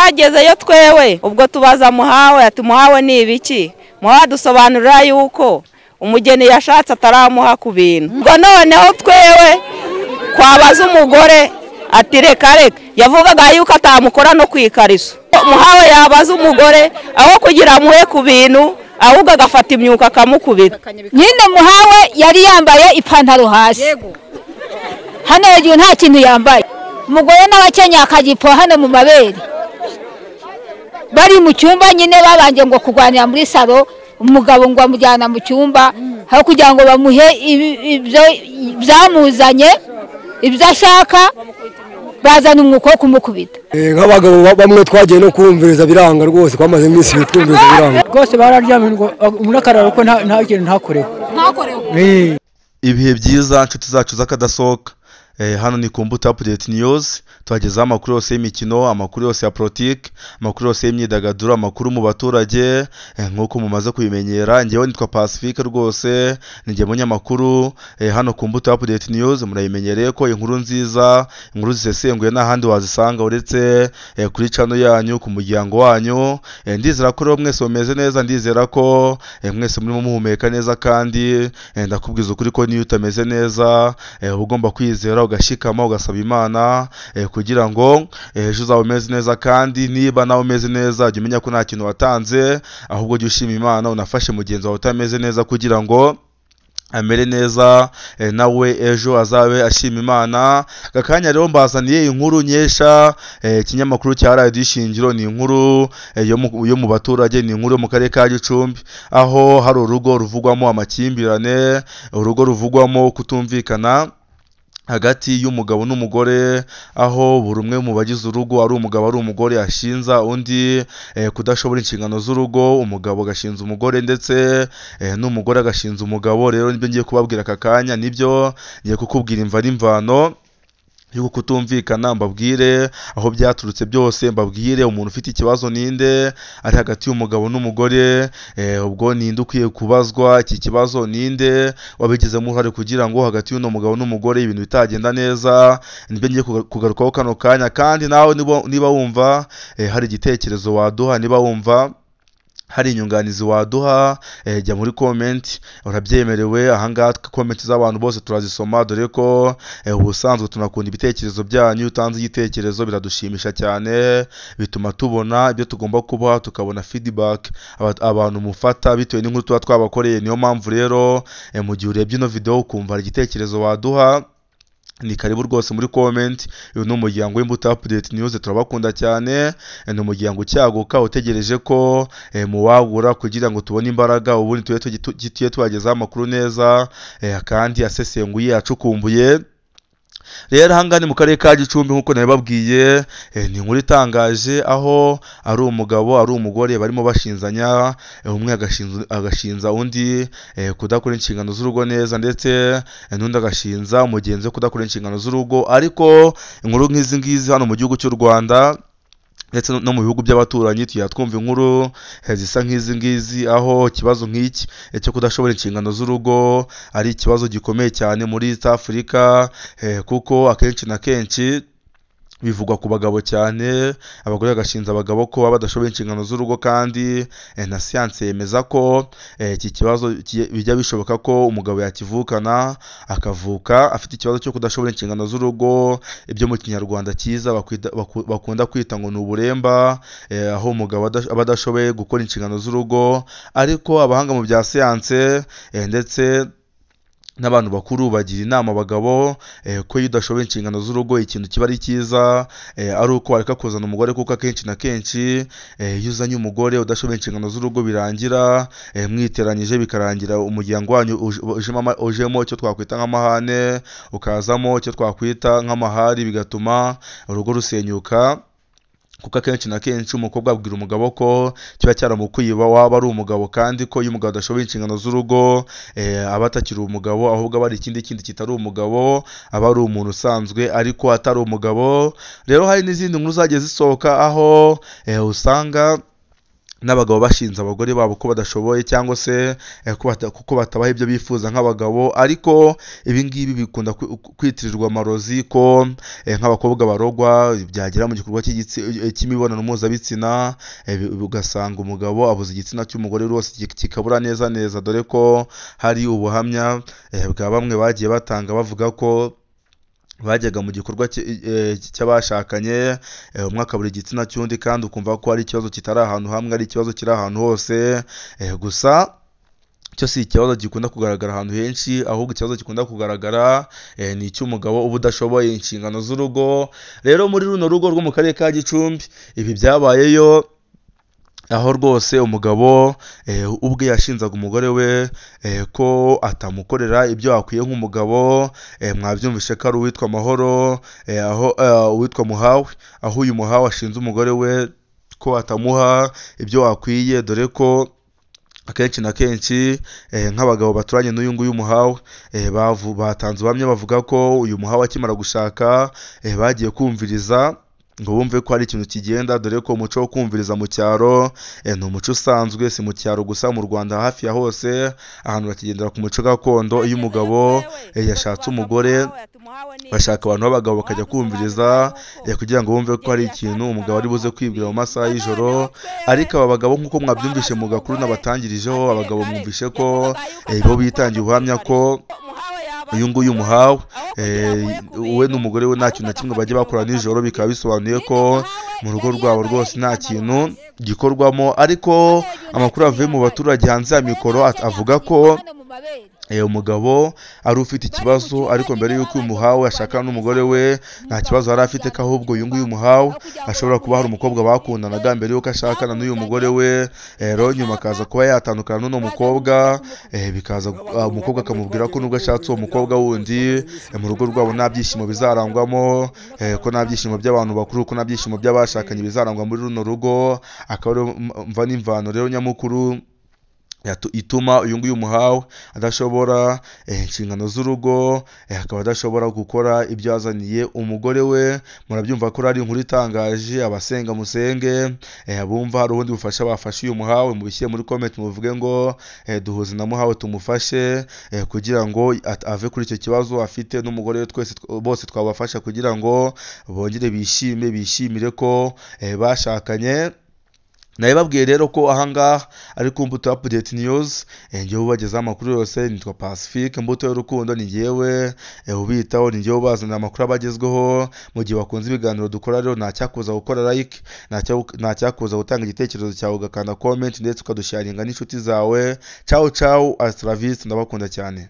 twagezeyo twewe ubwo tubaza Muhawe ati Muhawe ni ibiki? Muhawe dusobanurira yuko umugeni yashatse ataramuha ku bintu. Ubwo noneho twewe kwabaza umugore ati reka yavugaga yuko atamukora no kwikariso. Muhawe yabaza umugore aho kugira amuhe ku bintu ahubwo agafata imyuka akamukubita. Nyine Muhawe yari yambaye ipantaro hasi, hano hejuru nta kintu yambaye. Umugore n'abakenyeye akajipo hano mu mabere, bari mu cyumba nyine babanje ngo kurwanira muri salo. Umugabo ngo amujyana mu cyumba aho kugira ngo bamuhe ibyo byamuzanye ibyo ashaka, bazana umwuko wo kumukubita. Nk'abagabo bamwe twagiye no kumviriza biranga rwose, kwamaze iminsi twumviriza biranga rwose, bararyamye ngo umunakararo ko nta kintu ntakoreho. Ibihe byiza nshuti zacu z'akadasohoka. Hano ni ku Mbuto Update News, tuhagezaho amakuru yose y'imikino, amakuru yose ya politiki, amakuru yose y'imyidagaduro, amakuru mu baturage nk'uko mumaze kubimenyera. Njyewe nitwa Pacifique rwose, ninjye munyamakuru hano ku Mbuto Update News. Murayimenyereye ko inkuru nziza, inkuru zisesenguye n'ahandi wazisanga uretse kuri channel yanyu, ku muryango wanyu. Ndizera ko rero mwese mumeze neza, ndizera ko mwese murimo muhumeka neza, kandi ndakubwiza ukuri ko niyo utameze neza ugomba kwizera ugashikama ugasaba Imana kugira ngo ejo uzabe umeze neza. Kandi niba nawe umeze neza jya umenya ko nta kintu watanze, ahubwo jya ushima Imana unafashe mugenzi wawe utameze neza kugira ngo amere neza nawe ejo azabe ashima Imana. Gakanya rero mbazaniye inkuru nyesha ikinyamakuru cya Radio Ishingiro. Ni inkuru yo mu baturage, ni inkuru yo mu karere ka Gicumbi, aho hari urugo ruvugwamo amakimbirane, urugo ruvugwamo kutumvikana hagati y'umugabo n'umugore, aho buri umwe mu bagize urugo ari umugabo ari umugore ashinza undi kudashobora inshingano z'urugo. Umugabo agashinza umugore ndetse n'umugore agashinza umugabo. Rero nibyo ngiye kubabwira aka kanya, nibyo ngiye kukubwira imva n'imvano yuko kutumvikana, mbabwire aho byaturutse byose, mbabwire umuntu ufite ikibazo ninde ari hagati y'umugabo n'umugore. Ubwo ninde ukwiye kubazwa iki kibazo, ninde wabigizemo uruhare kugira ngo hagati y'uno mugabo n'umugore ibintu bitagenda neza. Nibyo ngiye kugarukaho kano kanya. Kandi nawe niba wumva hari igitekerezo waduha, niba wumva hari inyunganizi waduha, jya muri comment, urabyemerewe. Ahangaha comment z'abantu bose turazisoma, dore ko ubusanzwe tunakunda ibitekerezo byanyu. Utanze igitekerezo biradushimisha cyane, bituma tubona ibyo tugomba kubaha, tukabona feedback abantu mufata bitewe n'inkuru tuba twabakoreye. Niyo mpamvu rero mu gihe urebye ino video ukumva hari igitekerezo waduha, ni karibu rwose muri comment. Uyu ni umuryango w'Imbuto Update News, turabakunda cyane. Ni umuryango cyaguka utegereje ko muwagura kugira ngo tubone imbaraga, ubundi tuye tubagezaho amakuru neza kandi asesenguye acukumbuye. Rero hangane mu karere ka Gicumbi nkuko nabibabwiye, ni inkuru itangaje, aho ari umugabo ari umugore barimo bashinzanya, umwe agashinza undi kudakora inshingano z'urugo neza, ndetse n'undi agashinza umugenzi kudakora inshingano z'urugo. Ariko inkuru nk'izi ngizi hano mu gihugu cy'u Rwanda ndetse no mu bihugu by'abaturanyi tuya twumva inkuru zisa nk'izi ngizi, aho ikibazo nk'iki cyo kudashobora inshingano z'urugo ari ikibazo gikomeye cyane muri East Africa, kuko akenshi na kenshi bivugwa ku bagabo cyane. Abagore bagashinza abagabo ko baba badashoboye inshingano z'urugo, kandi na siyanse yemeza ko iki kibazo bijya bishoboka ko umugabo yakivukana, akavuka afite ikibazo cyo kudashobora inshingano z'urugo. Ibyo mu Kinyarwanda cyiza bakunda kwita ngo ni uburemba, aho umugabo aba adashoboye gukora inshingano z'urugo. Ariko abahanga mu bya siyanse ndetse n'abantu bakuru bagira inama abagabo ko iyo udashoboye inshingano z'urugo, ikintu kiba ari cyiza ari uko wareka kuzana umugore, kuko akenshi na kenshi iyo uzanye umugore udashoboye inshingano z'urugo birangira mwiteranyije, bikarangira umuryango wanyu ujemo icyo twakwita nk'amahane, ukazamo icyo twakwita nk'amahari, bigatuma urugo rusenyuka. Kuko akenshi na kenshi umukobwa abwira umugabo ko kiba cyaramukwiba waba ari umugabo, kandi ko iyo umugabo adashoboye inshingano z'urugo aba atakiri umugabo, ahubwo aba ari ikindi kitari umugabo, aba ari umuntu usanzwe ariko atari umugabo. Rero hari n'izindi nkuru zagiye zisohoka, aho usanga n'abagabo bashinze abagore babo ko badashoboye cyangwa se kuko batabaha ibyo bifuza nk'abagabo, ariko ibi ngibi bikunda kwitirirwa amarozi ko nk'abakobwa barogwa byagera mu gikorwa cy'imibonano mpuzabitsina ugasanga umugabo abuze igitsina cy'umugore rwose kikabura neza neza, dore ko hari ubuhamya bwa bamwe bagiye batanga bavuga ko bajyaga mu gikorwa cy'abashakanye umwe akabura igitsina cy'undi kandi ukumva ko ari ikibazo kitari ahantu hamwe, ari ikibazo kiri ahantu hose, gusa cyo si ikibazo gikunda kugaragara ahantu henshi, ahubwo ikibazo gikunda kugaragara ni icy'umugabo uba udashoboye inshingano z'urugo. Rero muri runo rugo rwo mu karere ka Gicumbi ibi byabayeyo, aho rwose umugabo ubwe yashinzaga umugore we ko atamukorera ibyo akwiye nk'umugabo. Mwabyumvishe ko ari uwitwa Mahoro, aho uwitwa Muhawe, aho uyu Muhawe ashinze umugore we ko atamuha ibyo akwiye, dore ko akenshi na kenshi nk'abagabo baturanye n'uyu nguyu Muhawe batanze ubuhamya bavuga ko uyu Muhawe akimara gushaka bagiye kumviriza ngo bumve ko hari ikintu kigenda, dore ko umuco wo kumviriza mu cyaro ni umuco usanzwe, si mu cyaro gusa, mu Rwanda hafi ya hose ahantu bakigendera ku muco gakondo. Iyo umugabo yashatse umugore bashaka abantu b'abagabo bakajya kumviriza kugira ngo bumve ko hari ikintu umugabo ari buze kwibwira mu masaha y'ijoro. Ariko aba bagabo nk'uko mwabyumvishe mu gakuru nabatangirijeho, abagabo mwumvishe ko bo bitangiye ubuhamya ko uyu nguyu Muhawe we n'umugore we nta kintu na kimwe bajya bakora nijoro, bikaba bisobanuye ko mu rugo rwabo rwose nta kintu gikorwamo. Ariko amakuru avuye mu baturage hanze ya mikoro avuga ko umugabo ari ufite ikibazo, ariko mbere y'uko uyu Muhawe ashakana n'umugore we nta kibazo yari afite, ko ahubwo uyu nguyu Muhawe ashobora kuba hari umukobwa bakundanaga mbere y'uko ashakana n'uyu mugore we, rero nyuma akaza kuba yatandukana n'uno mukobwa, bikaza umukobwa akamubwira ko nubwo ashatse uwo mukobwa wundi mu rugo rwabo nta byishimo bizarangwamo, ko nta byishimo by'abantu bakuru, ko nta byishimo by'abashakanye bizarangwa muri runo rugo. Akaba mva n'imvano rero nyamukuru ituma uyu nguyu Muhawe adashobora inshingano z'urugo, akaba adashobora gukora ibyo yazaniye umugore we. Murabyumva ko ari inkuru itangaje. Abasenga musenge, abumva hari ubundi bufasha bafashe uyu Muhawe mubishyire muri comment muvuge ngo duhuze na Muhawe tumufashe kugira ngo ave kuri icyo kibazo afite n'umugore we. Twese bose twabafasha kugira ngo bongere bishimire ko bashakanye. Nabibabwiye rero ko ahangaha ari ku Mbuto Update News, ngewe ubagezaho amakuru yose. Nitwa Pacifique, Mbuto y'urukundo ni ngewe ubitaho, ni ngewe ubazanira amakuru abagezweho. Mu gihe wakunze ibiganiro dukora rero ntacyakuza gukora like, ntacyakuza gutanga igitekerezo cyawe ugakanda comment ndetse ukadusharinga n'inshuti zawe. Ciao ciao, hasta la vista, ndabakunda cyane.